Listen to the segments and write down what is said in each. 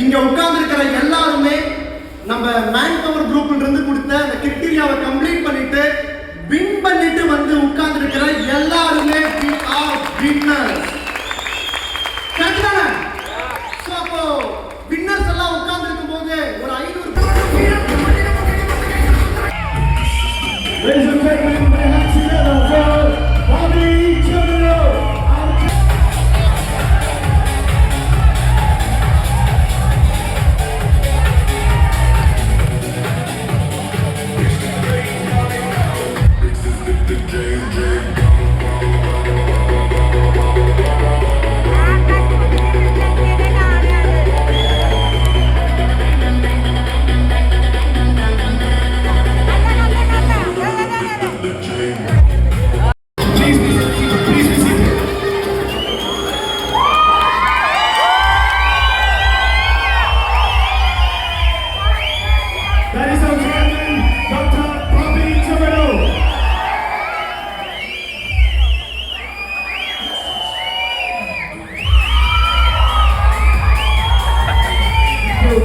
இங்க உட்கார்ந்து இருக்கிற எல்லாருமே நம்ம மேன் பவர் குரூப்ல இருந்து கொடுத்த அந்த கிரைட்டீரியாவை கம்ப்ளீட் பண்ணிட்டு வின் பண்ணிட்டு வந்து உட்கார்ந்து இருக்கிற எல்லாருமே we are winners. கரெக்ட்டா? சோ அப்போ வின்னர்ஸ் எல்லாம் உட்கார்ந்து இருக்கும்போது ஒரு 500 Ladies and gentlemen, put your hands together for Bobby Jimeno.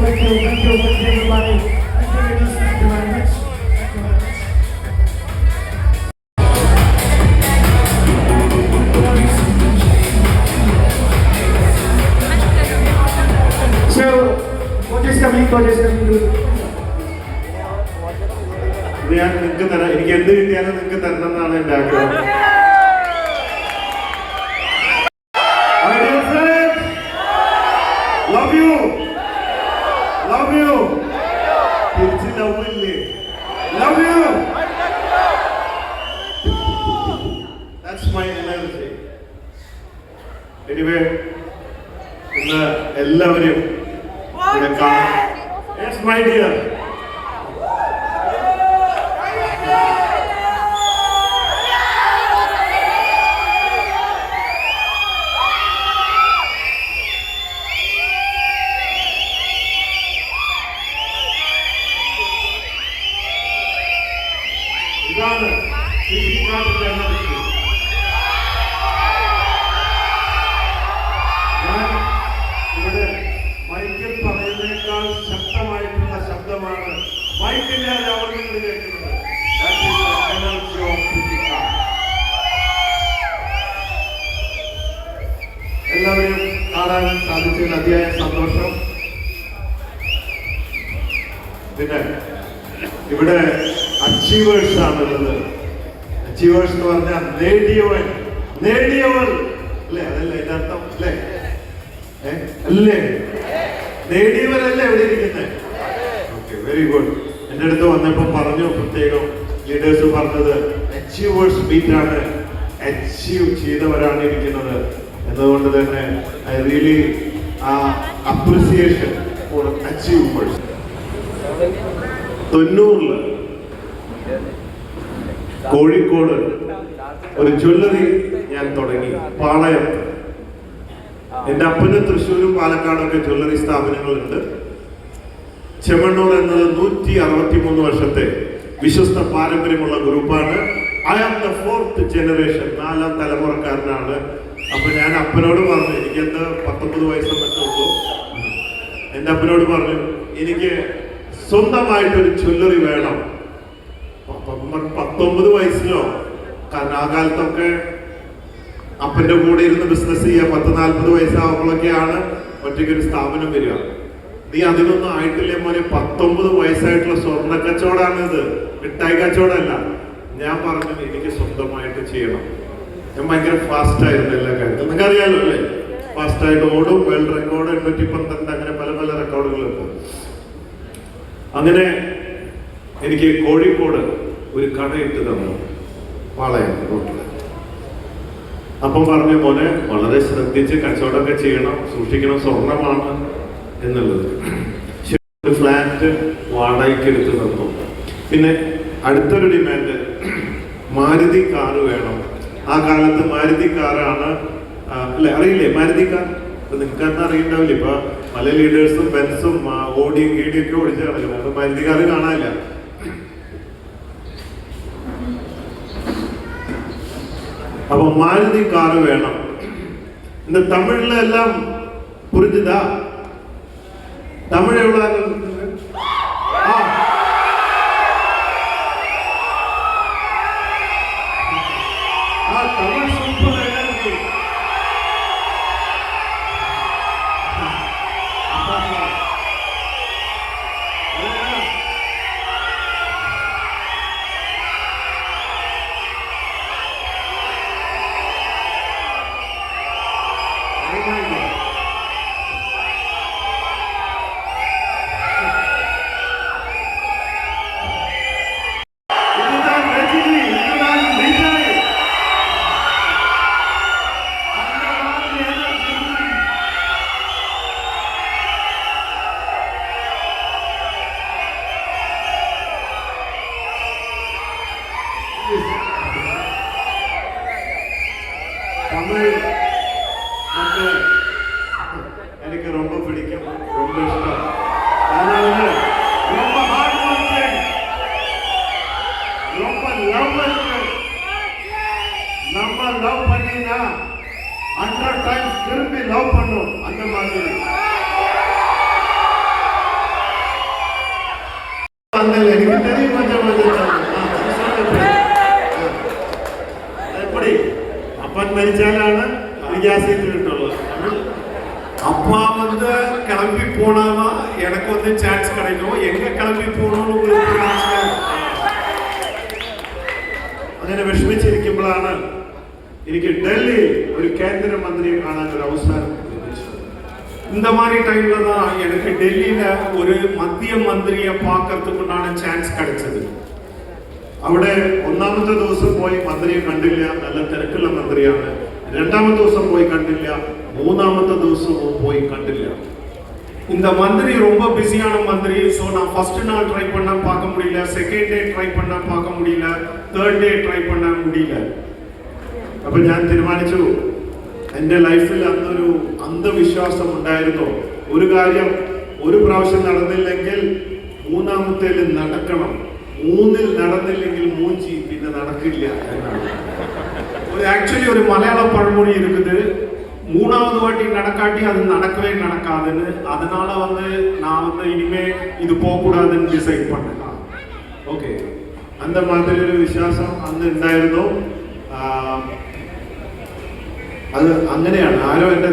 Thank you everybody. Thank you very much. So, what is coming? ഞാൻ നിങ്ങൾക്ക് തരാം. എനിക്ക് എന്ത് കിട്ടിയാലും നിങ്ങൾക്ക് തരണം എന്നാണ് എൻ്റെ ആഗ്രഹം. Love you. Love you. തിരിച്ച് ലവ് ഇല്ലേ? Love you. That's my energy. Anyway, ഇന്ന് എല്ലാവരും ഇവിടെ കാണാം. Yes, my dear. ഇതാണ് ഞാൻ ഇവിടെ മൈക്കിൽ പറയുന്നതിനേക്കാൾ ശക്തമായിട്ടുള്ള ശബ്ദമാണ് മൈക്കിന്റെ അവതരണത്തിൽ കേൾക്കുന്നത്. എല്ലാവരും കാണാൻ സാധിച്ചതിൽ അതിയായ സന്തോഷം. പിന്നെ ഇവിടെ അച്ചീവേഴ്സ് ആണുള്ളത്. അച്ചീവേഴ്സ് എന്ന് പറഞ്ഞാൽ നേടിയവർ അല്ലേ? അതല്ലേ ഇതിന്റെ അർത്ഥം? അല്ലേ? അല്ലേ? നേടിയവരല്ലേ എവിടെ ഇരിക്കുന്നത്? Okay, very good. എൻ്റെ അടുത്ത് വന്നപ്പോൾ പറഞ്ഞു, പ്രത്യേകം ലീഡേഴ്സ് പറഞ്ഞത് അച്ചീവേഴ്സ് മീറ്റ് ആണ്, അച്ചീവ് ചെയ്തവരാണ് ഇരിക്കുന്നത് എന്നതുകൊണ്ട് തന്നെ I really appreciation four achievers. 90 Kozhikode ഒരു ജ്വല്ലറി ഞാൻ തുടങ്ങി, പാളയം. എൻ്റെ അപ്പന് തൃശ്ശൂരും പാലക്കാടൊക്കെ ജ്വല്ലറി സ്ഥാപനങ്ങളുണ്ട്. ചെമ്മണ്ണൂർ എന്നത് 163 വർഷത്തെ വിശ്വസ്ത പാരമ്പര്യമുള്ള ഗ്രൂപ്പാണ്. I am the 4th generation, 4ാം തലമുറക്കാരനാണ്. അപ്പൊ ഞാൻ അപ്പനോട് പറഞ്ഞു, എനിക്കെന്താ 19 വയസ്സെന്നൊക്കെ ഉള്ളൂ. എൻ്റെ അപ്പനോട് പറഞ്ഞു, എനിക്ക് സ്വന്തമായിട്ടൊരു ജ്വല്ലറി വേണം. 19 വയസ്സിലോ, കാരണം ആ കാലത്തൊക്കെ അപ്പൻ്റെ കൂടെ ഇരുന്ന് ബിസിനസ് ചെയ്യുക. 40-40 വയസ്സാകുമ്പോഴൊക്കെയാണ് ഒറ്റയ്ക്കൊരു സ്ഥാപനം വരിക. നീ അതിനൊന്നും ആയിട്ടില്ലേ മോനെ, 19 വയസ്സായിട്ടുള്ള സ്വർണ്ണ കച്ചവടമാണിത്, മിഠായി കച്ചവടമല്ല. ഞാൻ പറഞ്ഞു, എനിക്ക് സ്വന്തമായിട്ട് ചെയ്യണം. ഞാൻ ഭയങ്കര ഫാസ്റ്റ് ആയിരുന്നു എല്ലാ കാര്യത്തിലും, നിങ്ങൾക്ക് അറിയാലോ അല്ലേ? ഫാസ്റ്റായിട്ട് ഓടും, വേൾഡ് റെക്കോർഡ് 812, അങ്ങനെ പല പല റെക്കോർഡുകളുണ്ട്. അങ്ങനെ എനിക്ക് കോഴിക്കോട് ഒരു കടയിട്ട് തന്നു, പാളയം റോട്ടിൽ. അപ്പം പറഞ്ഞു, മോനെ വളരെ ശ്രദ്ധിച്ച് കച്ചവടമൊക്കെ ചെയ്യണം, സൂക്ഷിക്കണം, സ്വർണമാണ് എന്നുള്ളത്. ഒരു ഫ്ലാറ്റ് വാടകയ്ക്ക് എടുത്ത് തന്നു. പിന്നെ അടുത്തൊരു ഡിമാൻഡ്, മാരുതി കാറ് വേണം. ആ കാലത്ത് മാരുതി കാറാണ് അല്ലെ, അറിയില്ലേ മാരുതി കാർ? നിങ്ങൾക്ക് തന്നെ അറിയണ്ടാവില്ല. ഇപ്പൊ പല ലീഡേഴ്സും ബെൻസും ഓടിയും ഗീഡിയൊക്കെ ഓടിച്ച് കളയും. മാരുതി കാറ് കാണാനില്ല. അപ്പൊ മാരുതി കാറ് വേണം. இந்த தமிழ்ல எல்லாம் புரிஞ்சுதா? தமிழ் எவ்வளவு இருக்குது? ஆ. தமிழ் சூப்பர் இருக்கு. தமிழ் எனக்கு ரொம்ப பிடிக்கும், ரொம்ப இஷ்டம். அதனால ரொம்ப ஹார்ட் ஒர்க்கிங், ரொம்ப லவ் இருக்கு. நம்ம லவ் பண்ணினா 100 டைம்ஸ் திரும்பி லவ் பண்ணும். அந்த மாதிரி എനിക്ക് தெரியும் எப்படி அப்பன் மரிச்சாലാണ് வித்தியாசம் കിട്ടുള്ളത്. அப்பா வந்து கிளம்பி போனாதான் எனக்கு வந்து சான்ஸ் கிடைக்கும். எங்க கிளம்பி போகணும்னு അങ്ങനെ വിഷമിച്ചിരിക്കുമ്പോഴാണ് എനിക്ക് ഡൽഹിയിൽ ഒരു കേന്ദ്രമന്ത്രിയെ കാണാൻ ഒരു അവസരം. இந்த மாதிரி டைம்ல தான் எனக்கு டெல்லியில ஒரு மத்திய மந்திரியை பார்க்கறதுக்குண்டான சான்ஸ் கிடைச்சது. അവിടെ ഒന്നാമത്തെ ദിവസം പോയി മന്ത്രിയെ കണ്ടില്ല, നല്ല തിരക്കുള്ള മന്ത്രിയാണ്. രണ്ടാമത്തെ ദിവസം പോയി കണ്ടില്ല, മൂന്നാമത്തെ ദിവസവും പോയി കണ്ടില്ല. இந்த மந்திரி ரொம்ப பிஸியான மந்திரி. ஸோ நான் ஃபர்ஸ்ட் நாள் ட்ரை பண்ண பார்க்க முடியல, செகண்ட் டே ட்ரை பண்ண பார்க்க முடியல, தேர்ட் டே ட்ரை பண்ண முடியல. അപ്പൊ ഞാൻ തീരുമാനിച്ചു, എൻ്റെ ലൈഫിൽ അന്നൊരു അന്ധവിശ്വാസം ഉണ്ടായിരുന്നു. ഒരു കാര്യം ഒരു പ്രാവശ്യം നടന്നില്ലെങ്കിൽ മൂന്നാമത്തേൽ നടക്കണം, മൂന്നിൽ നടന്നില്ലെങ്കിൽ മൂഞ്ചി പിന്നെ നടക്കില്ല എന്നാണ്. ஆக்சுவலி ஒரு மலையாள பழமொழி இருக்குது, மூணாவது வாட்டி நடக்காட்டி அது நடக்கவே நடக்காதுன்னு. அதனால வந்து நான் வந்து இனிமே இது போகக்கூடாதுன்னு டிசைட் பண்ணேன். ஓகே, அந்த மாதிரி ഒരു വിശ്വാസം അന്ന് ഉണ്ടായിരുന്നു. അത് അങ്ങനെയാണ്. ആരോ എൻ്റെ